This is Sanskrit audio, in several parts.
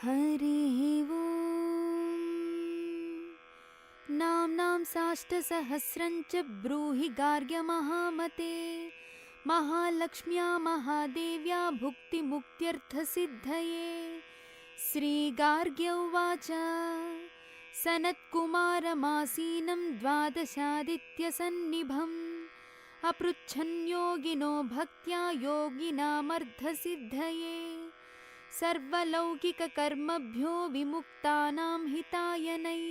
हरिः ओम्। नाम्नां साष्टसहस्रं च ब्रूहि गार्ग्यमहामते। महालक्ष्म्या महादेव्या भुक्तिमुक्त्यर्थसिद्धये। श्रीगार्ग्य उवाच सनत्कुमारमासीनं द्वादशादित्यसन्निभम् अपृच्छन् योगिनो भक्त्या योगिनामर्धसिद्धये। सर्वलौकिककर्मभ्यो विमुक्तानां हितायनै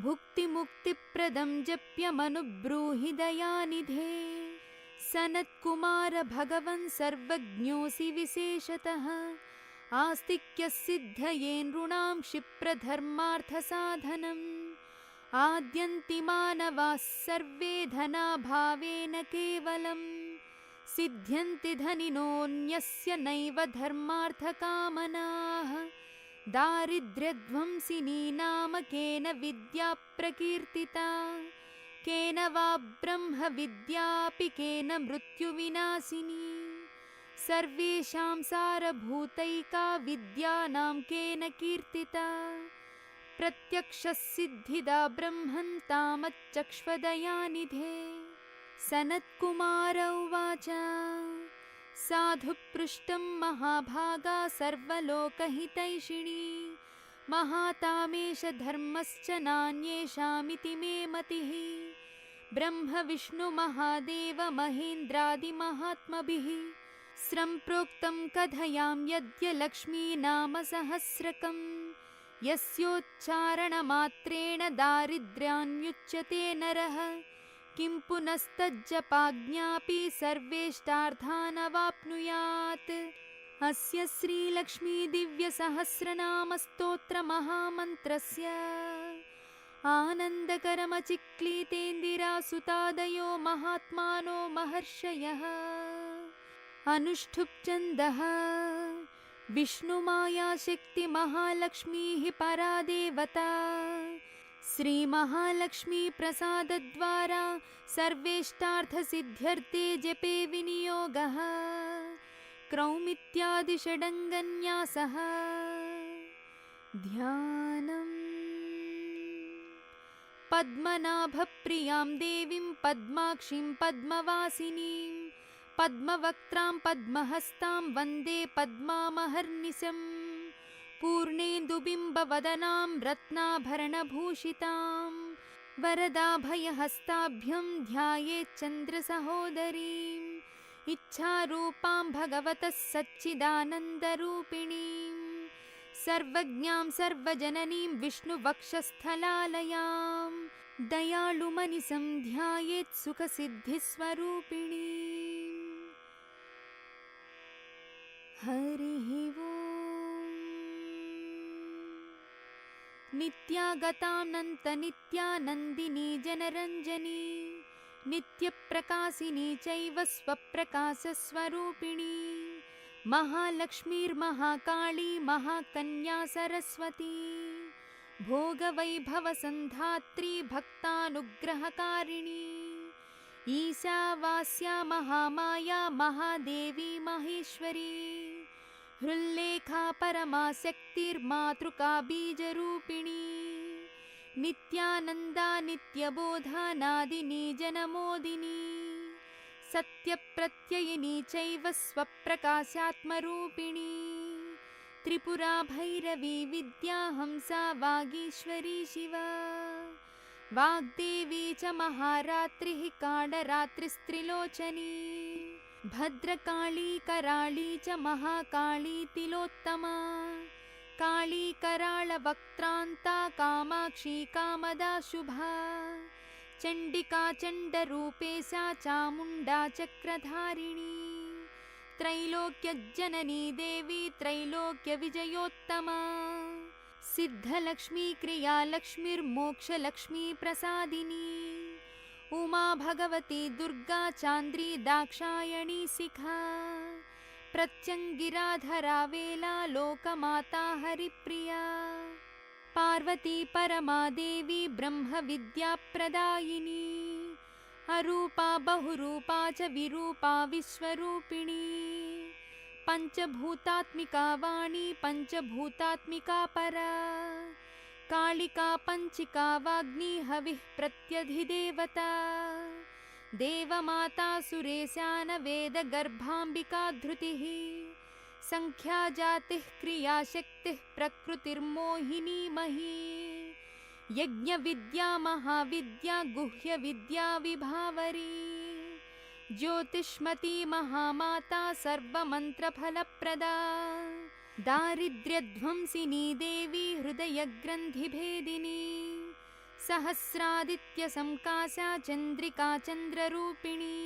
भुक्तिमुक्तिप्रदं जप्यमनुब्रूहि दयानिधे। सनत्कुमार भगवन् सर्वज्ञोऽसि विशेषतः आस्तिक्यसिद्धये नृणां क्षिप्रधर्मार्थसाधनम्। आद्यन्तिमानवाः सर्वे धनाभावेन केवलम् सिद्ध्यन्ति धनिनोऽन्यस्य नैव धर्मार्थकामनाः। दारिद्र्यध्वंसिनी नाम केन विद्या प्रकीर्तिता केन वा ब्रह्मविद्यापि केन मृत्युविनाशिनी। सर्वेषां सारभूतैका विद्यानां केन कीर्तिता प्रत्यक्षसिद्धिदा ब्रह्मन् तामच्चक्ष्वदयानिधे। सनत्कुमार उवाच साधुपृष्टं महाभागा सर्वलोकहितैषिणी महातामेश धर्मश्च नान्येषामिति मे मतिः। ब्रह्मविष्णुमहादेव महेन्द्रादिमहात्मभिः सम्प्रोक्तं कथयां यद्य लक्ष्मी नाम सहस्रकम् यस्योच्चारणमात्रेण दारिद्र्यान्मुच्यते नरः। किं पुनस्तज्जपाज्ञापि सर्वेष्टार्थानवाप्नुयात्। अस्य श्रीलक्ष्मी दिव्यसहस्रनामस्तोत्रमहामन्त्रस्य आनन्दकरमचिक्लीतेन्दिरासुतादयो महात्मानो महर्षयः अनुष्ठुप् विष्णुमायाशक्ति महालक्ष्मीः परा देवता। श्रीमहालक्ष्मी प्रसादद्वारा सर्वेष्टार्थसिद्ध्यर्थे जपे विनियोगः क्रौमित्यादि षडङ्गन्यासः ध्यानम्। पद्मनाभप्रियां देवीं पद्माक्षीं पद्मवासिनीं पद्मवक्त्रां पद्महस्तां वन्दे पद्मामहर्निशम्। पूर्णेन्दुबिम्बवदनां रत्नाभरणभूषितां वरदाभयहस्ताभ्यं ध्यायेच्चन्द्रसहोदरीम्। इच्छारूपां भगवतः सच्चिदानन्दरूपिणीं सर्वज्ञां सर्वजननीं विष्णुवक्षस्थलालयां दयालुमनिसं ध्यायेत् सुखसिद्धिस्वरूपिणीम्। हरिः ओम्। नित्यागतानन्तनित्यानन्दिनी जनरञ्जनी नित्यप्रकाशिनी चैव स्वप्रकाशस्वरूपिणी महालक्ष्मीर्महाकाली महाकन्या सरस्वती भोगवैभवसन्धात्री भक्तानुग्रहकारिणी ईशावास्या महामाया महादेवी महेश्वरी हृल्लेखा परमाशक्तिर्मातृका बीजरूपिणी नित्यानन्दा नित्यबोधा नादिनी जनमोदिनी सत्यप्रत्ययिनी चैव स्वप्रकाशात्मरूपिणी त्रिपुरा भैरवी विद्या हंसा वागीश्वरी शिवा वाग्देवी च महारात्रिः कालरात्रिस्त्रिलोचनी भद्रकाली कराळी च महाकाली तिलोत्तमा काली कराळवक्त्रान्ता कामाक्षी कामदा शुभा चण्डिका चण्डरूपेशा चामुण्डा चक्रधारिणी त्रैलोक्यजननी देवी त्रैलोक्यविजयोत्तमा सिद्धलक्ष्मी क्रियालक्ष्मीर्मोक्षलक्ष्मी प्रसादिनी उमा भगवती दुर्गा चान्द्री दाक्षायणी शिखा प्रत्यङ्गिराधरा वेला लोकमाता हरिप्रिया पार्वती परमादेवी ब्रह्मविद्याप्रदायिनी अरूपा बहुरूपा च विरूपा विश्वरूपिणी पंचभूतात्मिका वाणी पंचभूतात्मिका परा कालिका पंचिका वाग्नि हविः प्रत्यधिदेवता देवमाता सुरेशान वेद गर्भाम्बिका धृतिः संख्या जातिः क्रियाशक्तिः प्रकृतिर्मोहिनी मही यज्ञ विद्या महाविद्या गुह्य विद्या विभावरी ज्योतिष्मती महामाता सर्वमन्त्रफलप्रदा दारिद्र्यध्वंसिनी देवी हृदयग्रन्थिभेदिनी सहस्रादित्यसंकाशा चन्द्रिका चन्द्ररूपिणी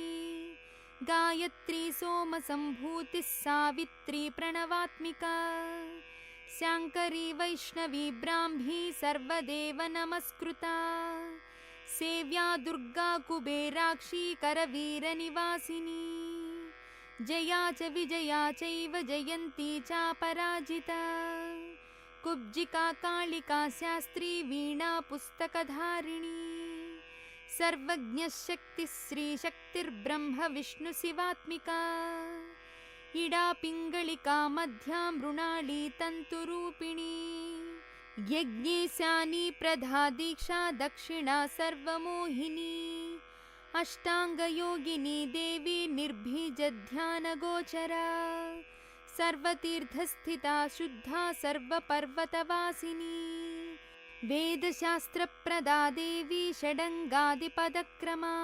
गायत्री सोमसम्भूतिः सावित्री प्रणवात्मिका शाङ्करी वैष्णवी ब्राह्मी सर्वदेव नमस्कृता सेव्या दुर्गा कुबेराक्षी करवीरनिवासिनी जया च विजया चैव जयन्ती चापराजिता कुब्जिका कालिका शास्त्री वीणा पुस्तकधारिणी सर्वज्ञशक्तिः श्रीशक्तिर्ब्रह्म विष्णु शिवात्मिका इडा पिङ्गलिका मध्या मृणाली तन्तुरूपिणी यज्ञेशानी प्रधा दीक्षा दक्षिणा सर्वमोहिनी अष्टाङ्गयोगिनी देवी निर्भीजध्यानगोचरा सर्वतीर्थस्थिता शुद्धा सर्वपर्वतवासिनी वेदशास्त्रप्रदा देवी षडङ्गादिपदक्रमा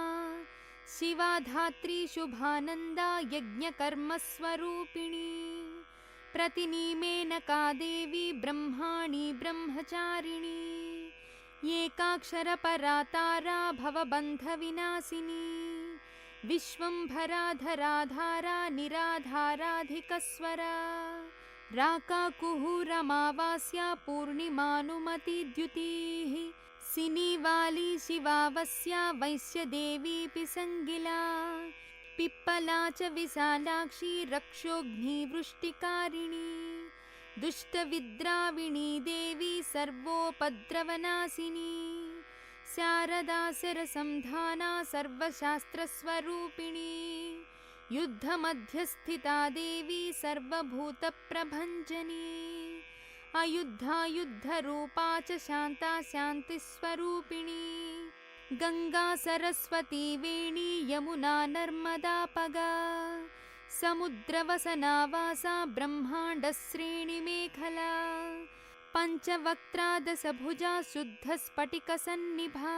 शिवा धात्री शुभानन्दा यज्ञकर्मस्वरूपिणी प्रतिनीमेनका देवी ब्रह्माणी ब्रह्मचारिणी एकाक्षरपरा तारा भवबन्धविनाशिनी विश्वम्भराधराधारा निराधाराधिकस्वरा राकाकुहुरमावास्या पूर्णिमानुमतिद्युतिः सिनीवाली शिवावस्या वैश्यदेवी पिसङ्गिला पिप्पला च विशालाक्षी रक्षोघ्निवृष्टिकारिणी दुष्टविद्राविणी देवी सर्वोपद्रवनाशिनी शारदा शरसंधाना सर्वशास्त्रस्वरूपिणी युद्धमध्यस्थिता देवी सर्वभूतप्रभञ्जनी अयुद्धा युद्धरूपा च शान्ता शान्तिस्वरूपिणी गंगा सरस्वती वेणी यमुना नर्मदापगा समुद्रवसनावासा ब्रह्माण्डश्रेणिमेखला पञ्चवक्त्रादशभुजा शुद्धस्फटिकसन्निभा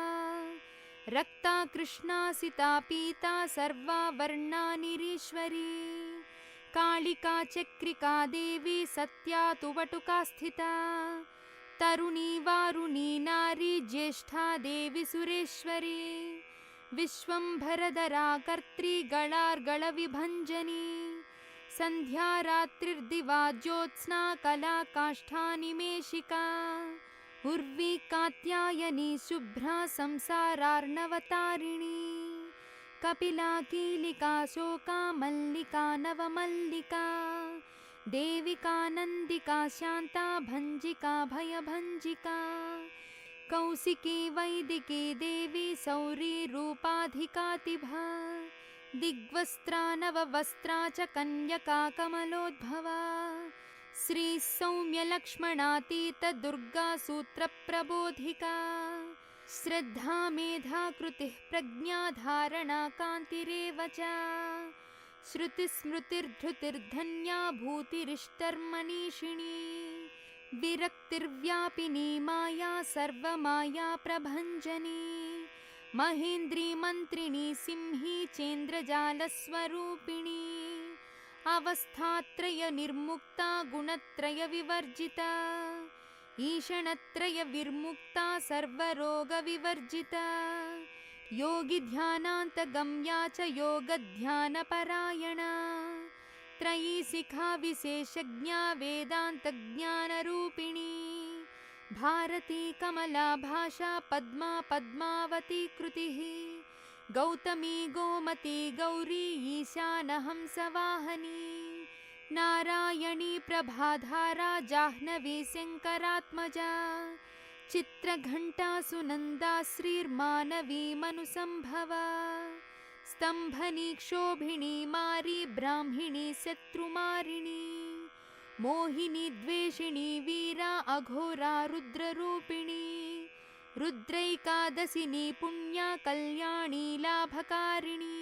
रक्ता कृष्णासिता पीता सर्वा वर्णानिरीश्वरी कालिका चक्रिका देवी सत्या तु वटुका स्थिता तरुणी वारुणी नारी ज्येष्ठा देवी सुरेश्वरी विश्वम्भरधरा कर्त्री गणार्गलविभञ्जनी संध्या रात्रिर्दिवा ज्योत्स्ना कला काष्ठानिमेषिका उर्वी कात्यायनी शुभ्रा संसारार्णवतारिणी कपिला कीलिका शोका मल्लिका नवमल्लिका देविका नन्दिका शान्ता भञ्जिका भयभञ्जिका कौशिकी वैदिकी देवी सौरी रूपाधिकातिभा दिग्वस्त्रा नववस्त्रा च कन्यका कमलोद्भवा श्री सौम्य लक्ष्मणातीत दुर्गा सूत्रप्रबोधिका श्रद्धा मेधा कृतिः प्रज्ञा धारणा कान्तिरेव च श्रुतिस्मृतिर्धृतिर्धन्या भूतिरिष्टर्मनीषिणी विरक्तिर्व्यापिनी माया सर्वमाया प्रभञ्जनी महेन्द्री मन्त्रिणी सिंही चेन्द्रजालस्वरूपिणी अवस्थात्रय निर्मुक्ता गुणत्रय विवर्जिता ईषणत्रय विर्मुक्ता सर्वरोग विवर्जिता योगी ध्यानान्तगम्या च योगध्यानपरायणा त्रयी शिखा विशेषज्ञा वेदान्तज्ञानरूपिणी भारती कमला भाषा पद्मा पद्मावती कृतिः गौतमी गोमती गौरी ईशानहंसवाहनी नारायणी प्रभाधारा जाह्नवी शङ्करात्मजा चित्रघण्टा सुनन्दा श्रीर्मानवी मनुसंभवा स्तंभनी क्षोभिणी मारी ब्राह्मिणी शत्रुमारिणी मोहिनी द्वेषिणी वीरा अघोरा रुद्ररूपिणी रुद्रैकादशिनी पुण्या कल्याणी लाभकारिणी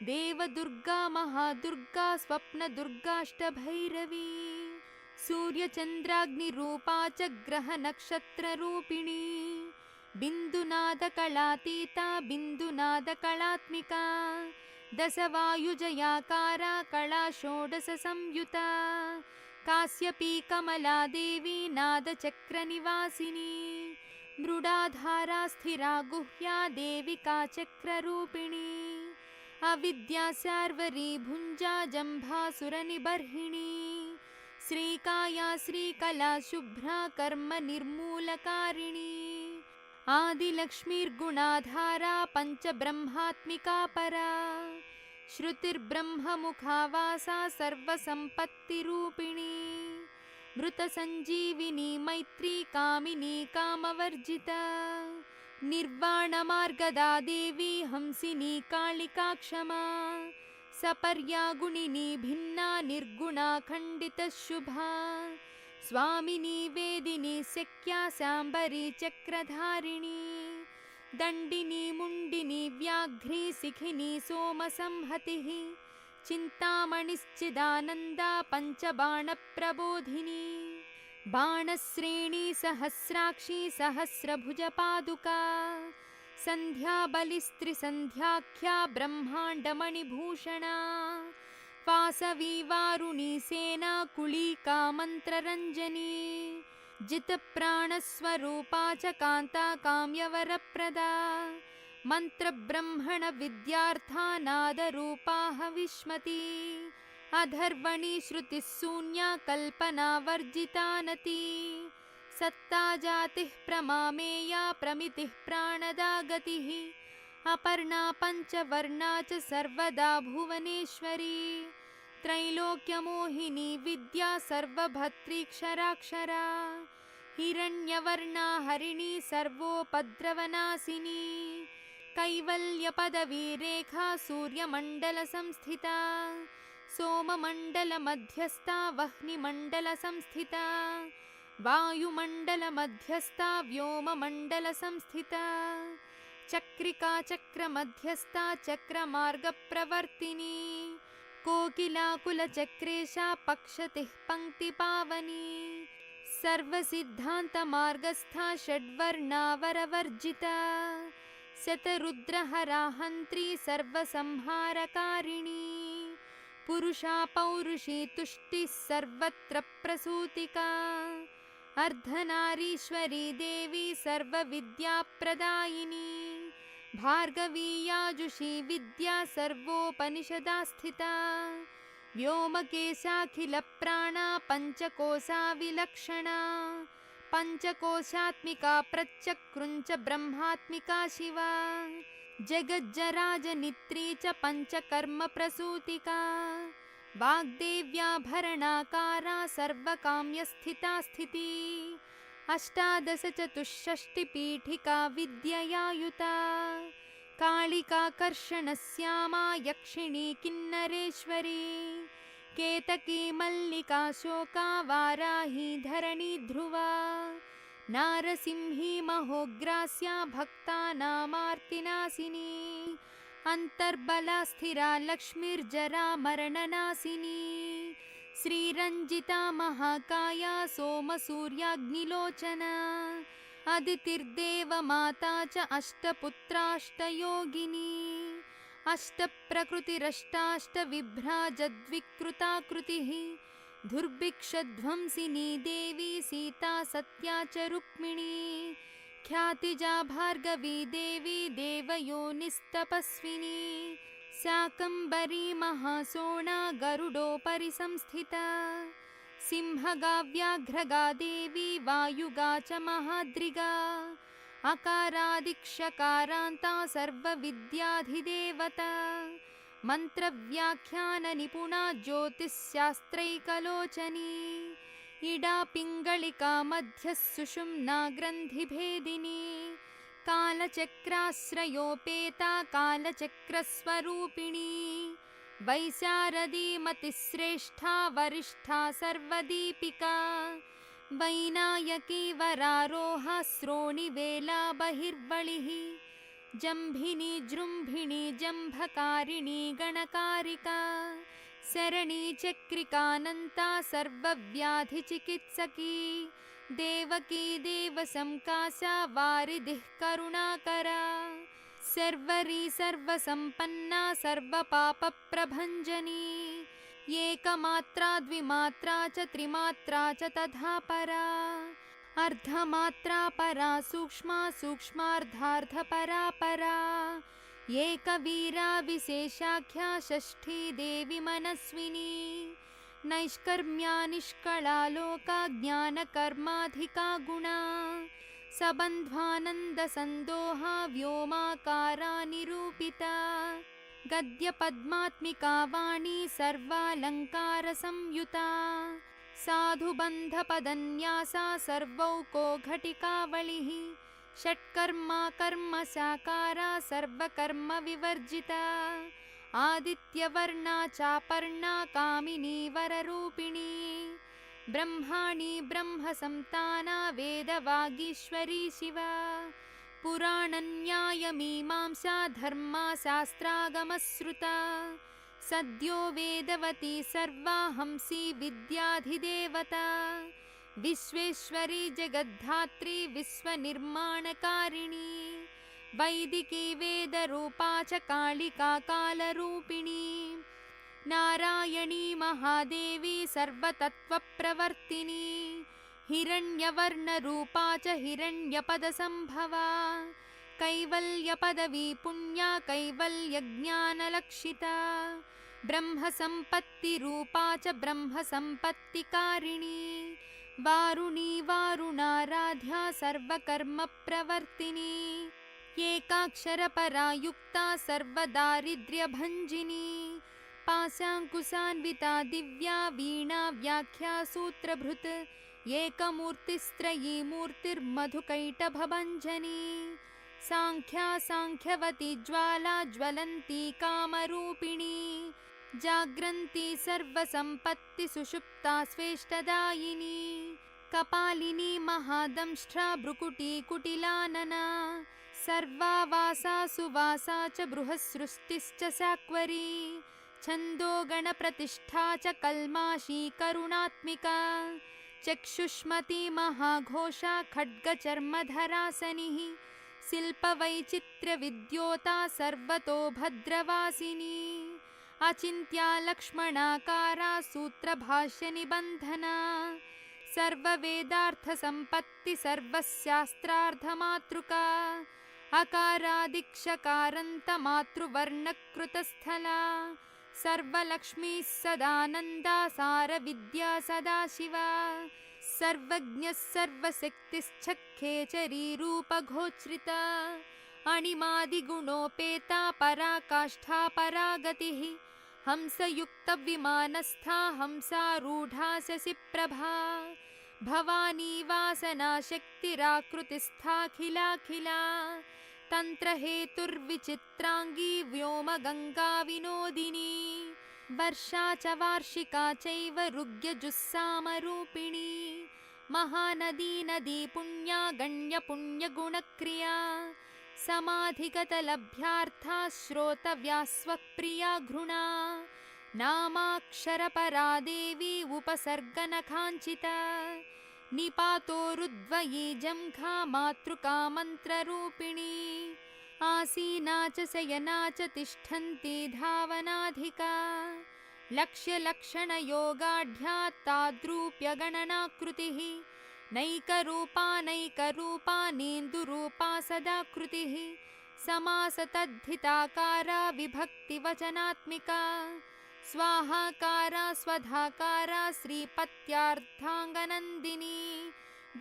देवदुर्गा महादुर्गा स्वप्नदुर्गाष्टभैरवी सूर्यचन्द्राग्निरूपा च ग्रहनक्षत्ररूपिणी बिन्दुनादकलातीता बिन्दुनादकलात्मिका दशवायुजयाकारा कला षोडशसंयुता काश्यपी कमला देवी नादचक्रनिवासिनी मृडाधारा स्थिरा गुह्या देविका चक्ररूपिणी अविद्या शार्वरी भुञ्जा जम्भासुरनिबर्हिणी श्रीकाया श्रीकला शुभ्रा कर्म निर्मूलकारिणी आदिलक्ष्मीर्गुणाधारा पंचब्रह्मात्मिका परा श्रुतिर्ब्रह्ममुखावासा सर्वसम्पत्तिरूपिणी मृतसञ्जीविनी मैत्री कामिनी कामवर्जिता निर्वाणमार्गदा देवी हंसिनी कालिका क्षमा सपर्या गुणिनी भिन्ना निर्गुणा खण्डितशुभा स्वामिनी वेदिनी शक्या शाम्बरी चक्रधारिणी दण्डिनी मुण्डिनी व्याघ्री शिखिनी सोमसंहतिः चिन्तामणिश्चिदानन्दा पञ्चबाणप्रबोधिनी बाणश्रेणी सहस्राक्षी सहस्रभुजपादुका सन्ध्याबलिस्त्रिसन्ध्याख्या ब्रह्माण्डमणिभूषणा वासवी वारुणी सेना कुलिका मन्त्ररञ्जनी जितप्राणस्वरूपा च कान्ता काम्यवरप्रदा मन्त्रब्रह्मण विद्यार्था नादरूपा हविष्मती अधर्वणि श्रुतिशून्या कल्पना वर्जितानति सत्ता जातिः प्रमामेया प्रमितिः प्राणदा गतिः अपर्णा पञ्चवर्णा च सर्वदा भुवनेश्वरी त्रैलोक्यमोहिनी विद्या सर्वभर्तृक्षराक्षरा हिरण्यवर्णा हरिणी सर्वोपद्रवनाशिनी कैवल्यपदवी रेखा सूर्यमण्डलसंस्थिता सोममण्डलमध्यस्था वह्निमण्डलसंस्थिता वायुमण्डलमध्यस्था व्योममण्डलसंस्थिता चक्रिका चक्रमध्यस्था चक्रमार्गप्रवर्तिनी कोकिलाकुलचक्रेशा पक्षतिः पङ्क्तिपावनी सर्वसिद्धान्तमार्गस्था षड्वर्णावरवर्जिता शतरुद्रहरा हन्त्री सर्वसंहारकारिणी पुरुषा पौरुषी तुष्टिः सर्वत्र प्रसूतिका अर्धनारीश्वरी देवी सर्वविद्याप्रदायिनी भार्गवी याजुषी विद्या सर्वोपनिषदा स्थिता व्योमकेशाखिलप्राणा पञ्चकोशा विलक्षणा पञ्चकोशात्मिका प्रत्यक्रुञ्च ब्रह्मात्मिका शिवा जगज्जराजनित्री च पञ्चकर्मप्रसूतिका वाग्देव्याभरणाकारा सर्वकाम्यस्थिता स्थिती अष्टादश चतुष्षष्टिपीठिका विद्ययायुता कालिकाकर्षणश्यामा यक्षिणी किन्नरेश्वरी केतकी मल्लिका शोका वाराही धरणी ध्रुवा नारसिंही महोग्रास्या भक्तानामार्तिनाशिनी अंतर्बला स्थिरा लक्ष्मीर्जरा मरणनाशिनी श्रीरंजिता महाकाया सोमसूर्याग्निलोचना अदितिर्देवमाता च अष्टपुत्राष्टयोगिनी अष्टप्रकृतिरष्टाष्टविभ्राजद्विकृताकृतिः दुर्भिक्षध्वंसिनी देवी सीता सत्या च रुक्मिणी ख्यातिजा भार्गवी देवी देवयोनिस्तपस्विनी शाकम्भरी महासोणा गरुडोपरि संस्थिता सिंहगा व्याघ्रगा देवी वायुगा च महाद्रिगा अकारादिक्षकारान्ता सर्वविद्याधिदेवता मन्त्रव्याख्याननिपुणा ज्योतिश्शास्त्रैकलोचनी इडा पिङ्गलिका मध्यः सुषुम्ना ग्रन्थिभेदिनी कालचक्राश्रयोपेता कालचक्रस्वरूपिणी वैशारदी मतिश्रेष्ठा वरिष्ठा सर्वदीपिका वैनायकी वरारोहा श्रोणिवेला बहिर्बलिः जम्भिनी जृम्भिणी जम्भकारिणी गणकारिका शरणी चक्रिकानन्ता सर्वव्याधिचिकित्सकी देवकी देवसंकासा वारिधिः करुणाकरा सर्वरी सर्वसम्पन्ना सर्वपापप्रभञ्जनी एकमात्रा द्विमात्रा च त्रिमात्रा च तथा परा अर्धमात्रा परा सूक्ष्मा सूक्ष्मार्धार्धपरा परा एकवीरा विशेषाख्या षष्ठी देवी मनस्विनी नैष्कर्म्या निष्कला लोका ज्ञानकर्माधिका गुणा सबन्ध्वानन्दसन्दोहा व्योमाकारा निरूपिता गद्यपद्मात्मिका वाणी सर्वालङ्कारसंयुता साधुबन्धपदन्यासा सर्वौको घटिकावलिः षट्कर्मा कर्म साकारा सर्वकर्म विवर्जिता आदित्यवर्णा चापर्णा कामिनी वररूपिणी ब्रह्माणि ब्रह्मसंताना वेदवागीश्वरी शिवा पुराणन्यायमीमांसा धर्मा शास्त्रागमश्रुता सद्यो वेदवती सर्वा हंसी विद्याधिदेवता विश्वेश्वरी जगद्धात्री विश्वनिर्माणकारिणी वैदिकी वेदरूपा च कालिका कालरूपिणी नारायणी महादेवी सर्वतत्त्वप्रवर्तिनी हिरण्यवर्णरूपा च हिरण्यपदसंभवा कैवल्यपदवी पुण्या कैवल्यज्ञानलक्षिता ब्रह्मसम्पत्तिरूपा च ब्रह्मसम्पत्तिकारिणी वारुणी वारुणाराध्या सर्वकर्मप्रवर्तिनी एकाक्षरपरा युक्ता सर्वदारिद्र्यभञ्जिनी पाशाङ्कुशान्विता दिव्या वीणा व्याख्या सूत्रभृत् एकमूर्तिस्त्रयी मूर्तिर्मधुकैटभभञ्जनी साङ्ख्या साङ्ख्यवती ज्वाला ज्वलन्ती कामरूपिणी जाग्रन्ती सर्वसम्पत्ति सुषुप्ता स्वेष्टदायिनी कपालिनी महादंष्ट्रा भ्रुकुटी कुटिलानना सर्वावासा सुवासा च बृहस्सृष्टिश्च साक्वरी छन्दो गणप्रतिष्ठा च कल्माशी करुणात्मिका चक्षुष्मती महाघोषा खड्गचर्मधरासनिः शिल्पवैचित्र्यविद्योता सर्वतो भद्रवासिनी अचिन्त्या लक्ष्मणाकारा सूत्रभाष्यनिबन्धना सर्ववेदार्थसम्पत्ति सर्वशास्त्रार्थमातृका अकारादिक्षकारान्तमातृवर्णकृतस्थला सर्वलक्ष्मीः सदानन्दा सारविद्या सदाशिवा सर्वज्ञः सर्वशक्तिश्चक्खेचरी रूपघोच्रिता अणिमादिगुणोपेता पराकाष्ठा परागतिः हंसयुक्तविमानस्था हंसारूढा शशिप्रभा भवानी वासनाशक्तिराकृतिस्थाखिलाखिला तन्त्रहेतुर्विचित्राङ्गी व्योमगङ्गा विनोदिनी वर्षा च वार्षिका चैव ऋग्यजुस्सामरूपिणी महानदी नदी पुण्या गण्यपुण्यगुणक्रिया समाधिगतलभ्यार्था श्रोतव्या स्वप्रिया घृणा नामाक्षरपरा देवी उपसर्गनखाञ्चिता निपातोरुद्वयी जङ्घा मातृका मन्त्ररूपिणी आसीना च शयना च तिष्ठन्ती धावनाधिका लक्ष्यलक्षणयोगाढ्या ताद्रूप्यगणनाकृतिः नैकरूपा नेन्दुरूपा सदाकृतिः समासतद्धिताकारा विभक्तिवचनात्मिका स्वाहाकारा स्वधाकारा श्रीपत्यार्थाङ्गनन्दिनी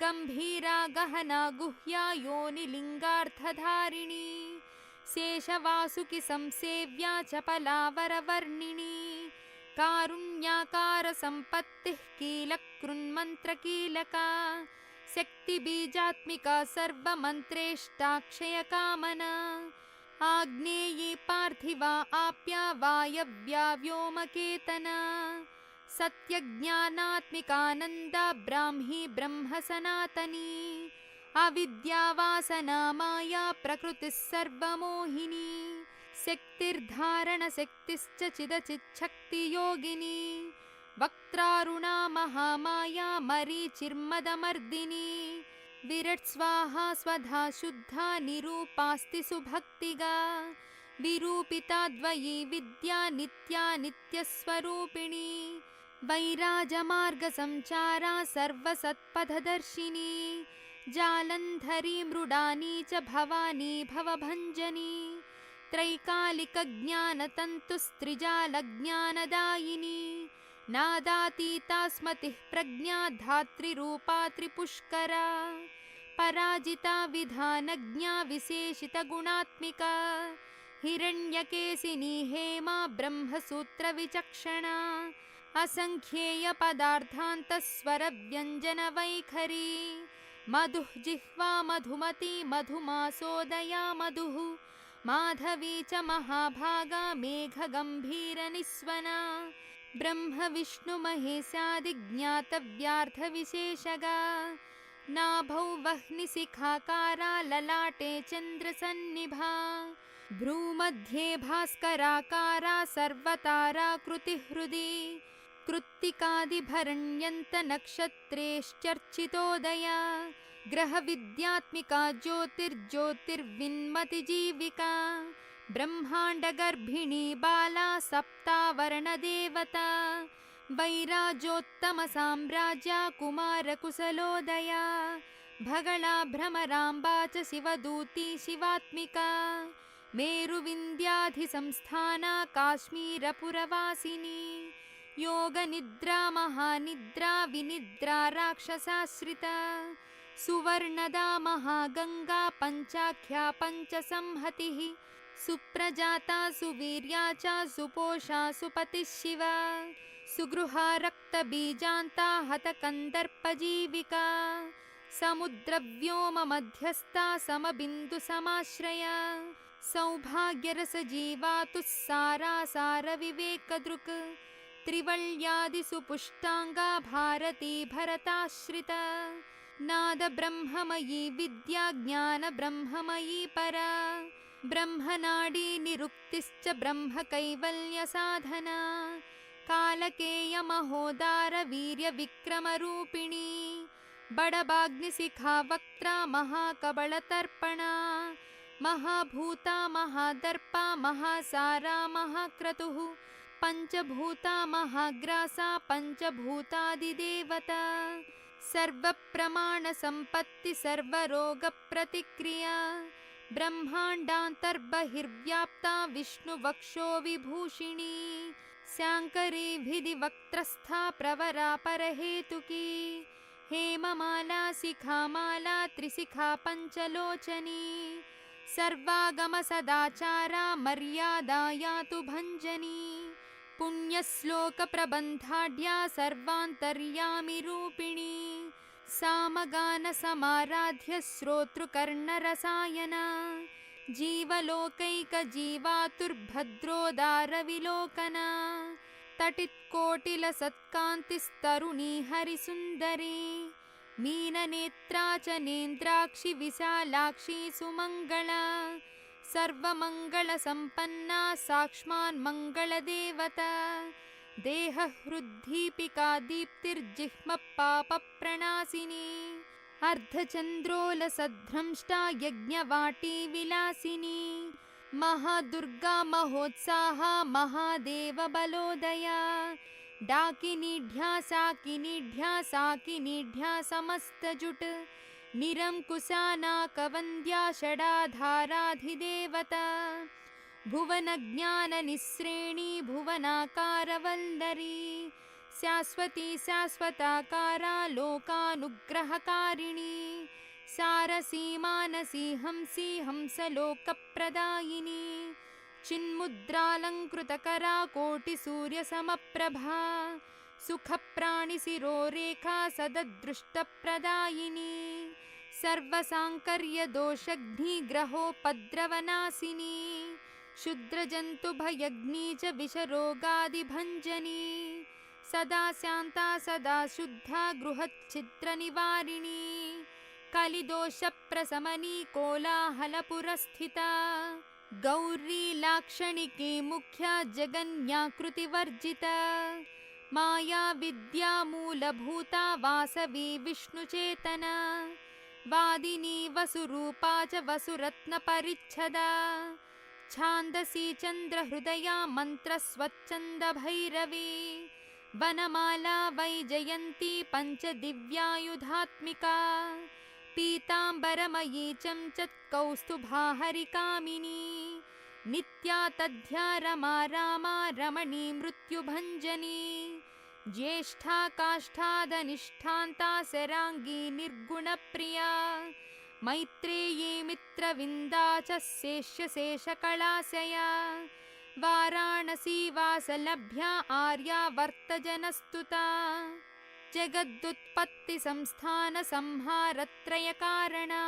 गम्भीरा गहना गुह्या योनिलिङ्गार्थधारिणी शेषवासुकि संसेव्या चपलावरवर्णिनी कारुण्याकार सम्पत्तिः कीलकृन्मन्त्रकीलका शक्तिबीजात्मिका सर्वमन्त्रेष्टाक्षयकामना आग्नेयी पार्थिवा आप्या वायव्या व्योमकेतना सत्यज्ञानात्मिकानन्दा ब्राह्मी ब्रह्म सनातनी अविद्यावासना माया प्रकृतिः सर्वमोहिनी शक्तिर्धारणशक्तिश्च चिदचिच्छक्तियोगिनी वक्त्रारुणा महामाया मरीचिर्मदमर्दिनी विरट् स्वाहा स्वधा शुद्धा निरूपास्ति सुभक्तिगा विरूपिता द्वयी विद्या नित्या नित्यस्वरूपिणी वैराजमार्गसञ्चारा सर्वसत्पथदर्शिनी जालन्धरी मृडानी च भवानी भवभञ्जनी त्रैकालिकज्ञानतन्तुस्त्रिजालज्ञानदायिनी नादातीता स्मतिः प्रज्ञा धात्रिरूपा त्रिपुष्करा पराजिता विधानज्ञा विशेषितगुणात्मिका हिरण्यकेशिनी हेमा ब्रह्मसूत्रविचक्षणा असङ्ख्येयपदार्थान्तस्वरव्यञ्जनवैखरी मधुः जिह्वा मधुमती मधुमासोदया मधुः माधवी च महाभागा मेघगम्भीरनिस्वना ब्रह्म विष्णु महेशादिज्ञातव्यार्थविशेषगा नाभौ वह्निशिखाकारा ललाटे चन्द्रसन्निभा भ्रूमध्ये भास्कराकारा सर्वताराकृतिः हृदि कृत्तिकादिभरण्यन्तनक्षत्रेश्चर्चितोदया ग्रहविद्यात्मिका ज्योतिर्ज्योतिर्विन्मतिजीविका ब्रह्माण्डगर्भिणी बाला सप्तावरणदेवता वैराजोत्तमसाम्राज्या कुमारकुशलोदया भगला भ्रमराम्बा च शिवदूती शिवात्मिका मेरुविन्द्याधिसंस्थाना काश्मीरपुरवासिनी योगनिद्रा महानिद्रा विनिद्रा राक्षसाश्रिता सुवर्णदा महागंगा पंचाख्या पंचसंहतिः सुप्रजाता सुवीर्या च सुपोषा सुपतिः शिवा सुगृहा रक्तबीजान्ता हतकन्दर्पजीविका समुद्रव्योम मध्यस्था समबिन्दुसमाश्रया सौभाग्यरसजीवातुस्सारा सारविवेकदृक् त्रिवल्यादिसुपुष्टाङ्गा भारती भरताश्रिता नादब्रह्ममयी विद्या ज्ञानब्रह्ममयी परा ब्रह्मनाडी निरुक्तिश्च ब्रह्मकैवल्यसाधना कालकेयमहोदार वीर्यविक्रमरूपिणी बडबाग्निशिखा वक्त्रा महाकबलतर्पणा महाभूता महादर्पा महासारा महाक्रतुः पंचभूता महाग्रासा पंचभूतादिदेवता सर्वप्रमाणसम्पत्ति सर्वरोगप्रतिक्रिया ब्रह्माण्डान्तर्बहिर्व्याप्ता विष्णुवक्षो विभूषिणी शाङ्करी भिदिवक्त्रस्था प्रवरा परहेतुकी हेममाला शिखामाला त्रिशिखा पञ्चलोचनी सर्वागमसदाचारा मर्यादा यातु भञ्जनी पुण्यश्लोकप्रबन्धाढ्या सर्वान्तर्यामि रूपिणी सामगानसमाराध्य श्रोतृकर्णरसायना जीवलोकैकजीवातुर्भद्रोदारविलोकना तटित्कोटिलसत्कान्तिस्तरुणी हरिसुन्दरी मीननेत्रा च नेन्द्राक्षि विशालाक्षी सुमङ्गला सर्वमङ्गलसम्पन्ना साक्ष्मान् मङ्गलदेवता देहहृद्दीपिका दीप्तिर्जिह्म पापप्रणाशिनी अर्धचन्द्रोलसद्भ्रंष्टा यज्ञवाटी विलासिनी महादुर्गा महोत्साहा महादेवबलोदया डाकिनीढ्या साकिनीढ्या समस्तजुट निरङ्कुशानाकवन्द्या षडाधाराधिदेवता भुवनज्ञाननिःश्रेणी भुवनाकारवल्लरी शाश्वती शाश्वताकारा लोकानुग्रहकारिणी सारसी मानसी हंसी हंसलोकप्रदायिनी चिन्मुद्रालङ्कृतकरा कोटिसूर्यसमप्रभा सुखप्राणिशिरोरेखा सददृष्टप्रदायिनी सर्वसाङ्कर्यदोषघ्निग्रहोपद्रवनाशिनी क्षुद्रजन्तुभयग्नी च विषरोगादिभञ्जनी सदा शान्ता सदा शुद्धा गृहच्छिद्रनिवारिणी कलिदोषप्रशमनी कोलाहलपुरस्थिता गौरी लाक्षणिकी मुख्या जगन्याकृतिवर्जिता माया विद्या मूलभूता वासवी विष्णुचेतना वादिनी वसुरूपा च वसुरत्नपरिच्छदा छान्दसी चन्द्रहृदया मन्त्रस्वच्छन्दभैरवी वनमाला वैजयन्ती पञ्चदिव्यायुधात्मिका पीताम्बरमयी चञ्चत् कौस्तुभाहरिकामिनी नित्या तद्ध्या रमा रामा रमणी मृत्युभञ्जनी ज्येष्ठा काष्ठादनिष्ठान्ता शराङ्गी निर्गुणप्रिया मैत्रेयी मित्रविन्दा च शेष्यशेषकलाशया वाराणसी वासलभ्या आर्यावर्तजनस्तुता जगदुत्पत्तिसंस्थानसंहारत्रयकारणा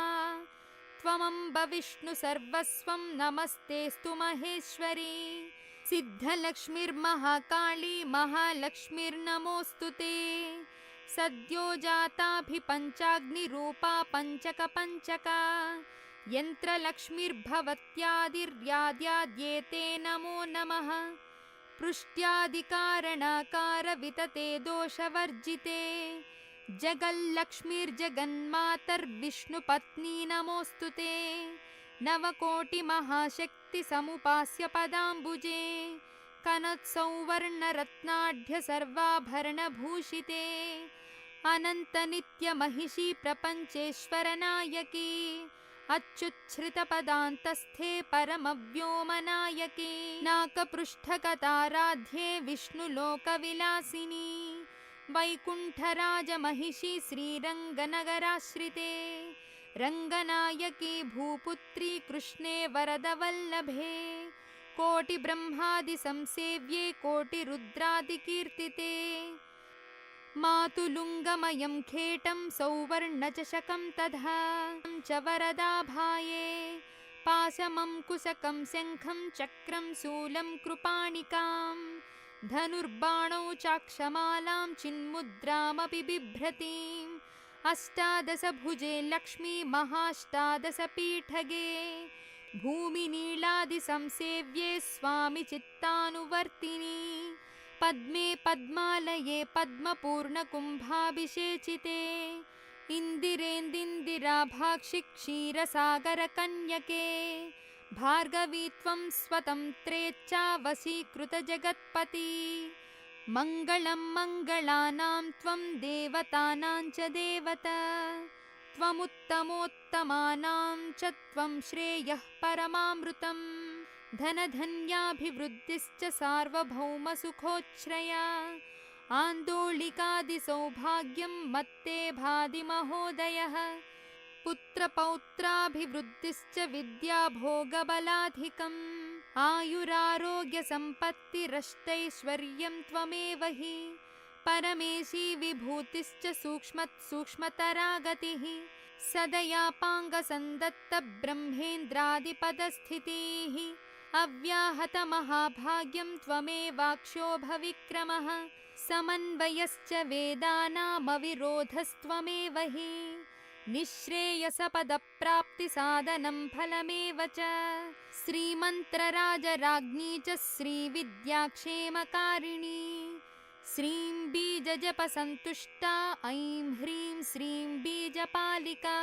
त्वमम्ब विष्णु सर्वस्वं नमस्तेऽस्तु महेश्वरी सिद्धलक्ष्मीर्महाकाली महालक्ष्मीर्नमोऽस्तु ते सद्यो जाताभिपञ्चाग्निरूपा पञ्चकपञ्चका यन्त्रलक्ष्मीर्भवत्यादिर्याद्याद्येते नमो नमः पृष्ट्यादिकारणाकारवितते दोषवर्जिते जगल्लक्ष्मीर्जगन्मातर्विष्णुपत्नी नमोऽस्तु ते नवकोटिमहाशक्तिसमुपास्य पदाम्बुजे कनत्सौवर्णरत्नाढ्य सर्वाभरणभूषिते अनन्तनित्यमहिषी प्रपञ्चेश्वरनायकी अच्युच्छ्रितपदान्तस्थे परमव्योमनायकी नाकपृष्ठकताराध्ये विष्णुलोकविलासिनी वैकुण्ठराजमहिषी श्रीरङ्गनगराश्रिते रङ्गनायकी भूपुत्री कृष्णे वरदवल्लभे कोटिब्रह्मादिसंसेव्ये कोटिरुद्रादिकीर्तिते मातुलुङ्गमयं खेटं सौवर्णचषकं तथा च वरदाभाये पाशमङ्कुशकं शङ्खं चक्रं शूलं कृपाणिकां धनुर्बाणौ चाक्षमालां चिन्मुद्रामपि बिभ्रतीम् अष्टादशभुजे लक्ष्मी महाष्टादशपीठगे भूमिनीलादिसंसेव्ये स्वामि चित्तानुवर्तिनी पद्मे पद्मालये पद्मपूर्णकुम्भाभिषेचिते इन्दिरेन्दिन्दिराभाक्षि क्षीरसागरकन्यके भार्गवी त्वं स्वतन्त्रेच्छावशीकृतजगत्पति मङ्गलं मङ्गलानां त्वं देवतानां च देवता त्वमुत्तमोत्तमानां च त्वं श्रेयः परमामृतम् धनधन्याभिवृद्धिश्च सार्वभौमसुखोच्छ्रया आन्दोलिकादिसौभाग्यं मत्ते भाति महोदयः पुत्रपौत्राभिवृद्धिश्च विद्याभोगबलाधिकम् आयुरारोग्यसम्पत्तिरष्टैश्वर्यं त्वमेव हि परमेशी विभूतिश्च सूक्ष्मतरा गतिः सदयापाङ्गसन्दत्तब्रह्मेन्द्रादिपदस्थितिः अव्याहतमहाभाग्यं त्वमेवाक्षोभविक्रमः समन्वयश्च वेदानामविरोधस्त्वमेव हि निःश्रेयसपदप्राप्तिसाधनं फलमेव च श्रीमन्त्रराजराज्ञी च श्रीविद्याक्षेमकारिणी श्रीं बीजजपसन्तुष्टा ऐं ह्रीं श्रीं बीजपालिका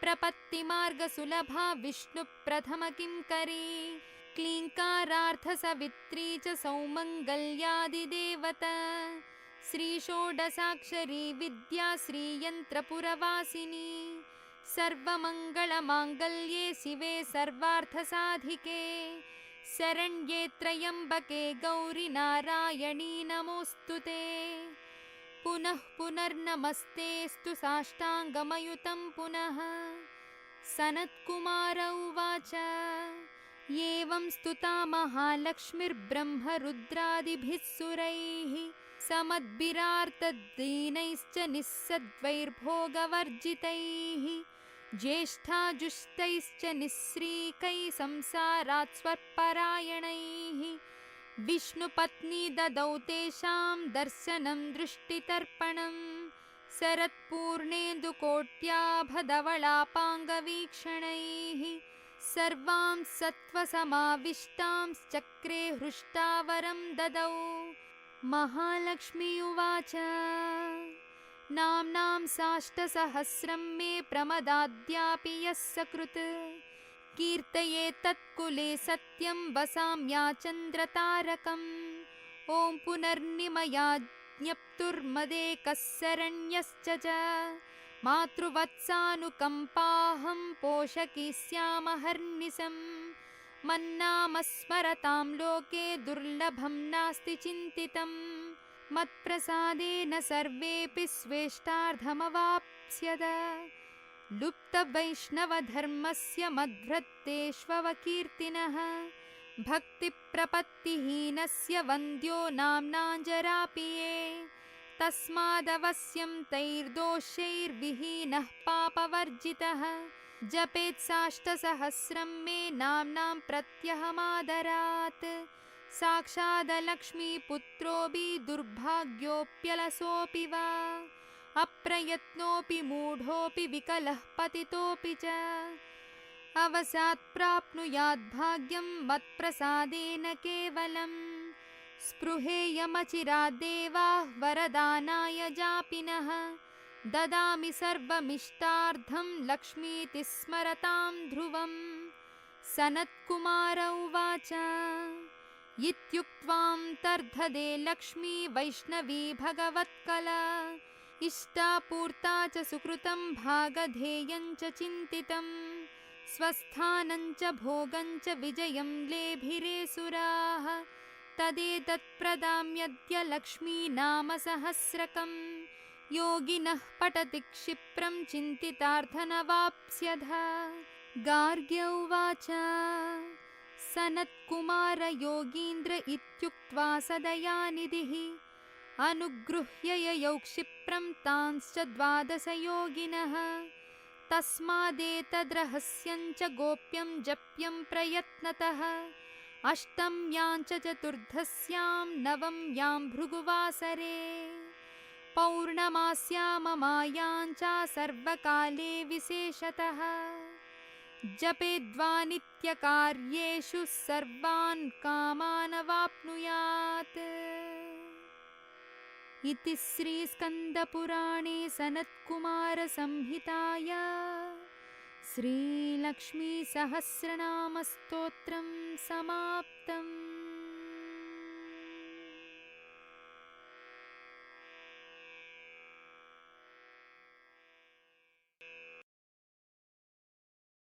प्रपत्तिमार्गसुलभा विष्णुप्रथमकिङ्करी क्लीङ्कारार्थसवित्री च सौमङ्गल्यादिदेवता श्रीषोडशाक्षरी विद्या श्रीयन्त्रपुरवासिनी सर्वमङ्गलमाङ्गल्ये शिवे सर्वार्थसाधिके शरण्ये त्र्यम्बके गौरि नारायणी नमोऽस्तु ते पुनः पुनर्नमस्तेऽस्तु साष्टाङ्गमयुतं पुनः सनत्कुमार उवाच एवं स्तुता महालक्ष्मीर्ब्रह्मरुद्रादिभिः सुरैः स समद्भिरार्तदीनैश्च निस्सद्वैर्भोगवर्जितैः ज्येष्ठाजुष्टैश्च निःस्त्रीकैः संसारात् स्वपरायणैः विष्णुपत्नी ददौ तेषां दर्शनं दृष्टितर्पणं शरत्पूर्णेन्दुकोट्याभधवलापाङ्गवीक्षणैः सर्वां सत्त्वसमाविष्टां चक्रे हृष्टावरं ददौ। महालक्ष्मी उवाच नाम्नां साष्टसहस्रं मे प्रमदाद्यापि यः सकृत् कीर्तये तत्कुले सत्यं वसाम्या चन्द्रतारकम् ॐ पुनर्निमया ज्ञप्तुर्मदेकः शरण्यश्च च मातृवत्सानुकम्पाहं पोषकी स्यामहर्निशम् मन्नामस्मरतां लोके दुर्लभं नास्ति चिन्तितम् मत्प्रसादेन सर्वेऽपि स्वेष्टार्धमवाप्स्यत लुप्तवैष्णवधर्मस्य मद्भृत्तेष्वकीर्तिनः भक्तिप्रपत्तिहीनस्य वन्द्यो नाम्नाञ्जरापि ये तस्मादवश्यं तैर्दोषैर्विहीनः पापवर्जितः जपेत् साष्टसहस्रं मे नाम्नां प्रत्यहमादरात् साक्षादलक्ष्मीपुत्रोऽपि दुर्भाग्योऽप्यलसोऽपि वा अप्रयत्नोऽपि मूढोऽपि विकलः पतितोऽपि च अवसात् प्राप्नुयाद्भाग्यं मत्प्रसादेन केवलम् स्पृहेयमचिराद्देवाः वरदानाय जापिनः ददामि सर्वमिष्टार्थं लक्ष्मीति स्मरतां ध्रुवम्। सनत्कुमार उवाच इत्युक्त्वां तर्धदे लक्ष्मी वैष्णवी भगवत्कला इष्टापूर्ता च सुकृतं भागधेयं च चिन्तितं स्वस्थानं च भोगं च विजयं लेभिरे सुराः तदेतत्प्रदाम्यद्य लक्ष्मी नाम सहस्रकम् योगिनः पठति क्षिप्रं चिन्तितार्थनवाप्स्यधा। गार्ग्य उवाच सनत्कुमार योगीन्द्र इत्युक्त्वा सदयानिधिः अनुगृह्य ययौ क्षिप्रं तांश्च 12 योगिनः तस्मादेतद्रहस्यं च गोप्यं जप्यं प्रयत्नतः अष्टम्यां च चतुर्दश्यां नवम्यां भृगुवासरे पौर्णमास्याममायां च सर्वकाले विशेषतः जपेद्वा नित्यकार्येषु सर्वान् कामान् अवाप्नुयात्। इति श्रीस्कन्दपुराणे सनत्कुमारसंहिताया श्रीलक्ष्मीसहस्रनामस्तोत्रं समाप्तम्।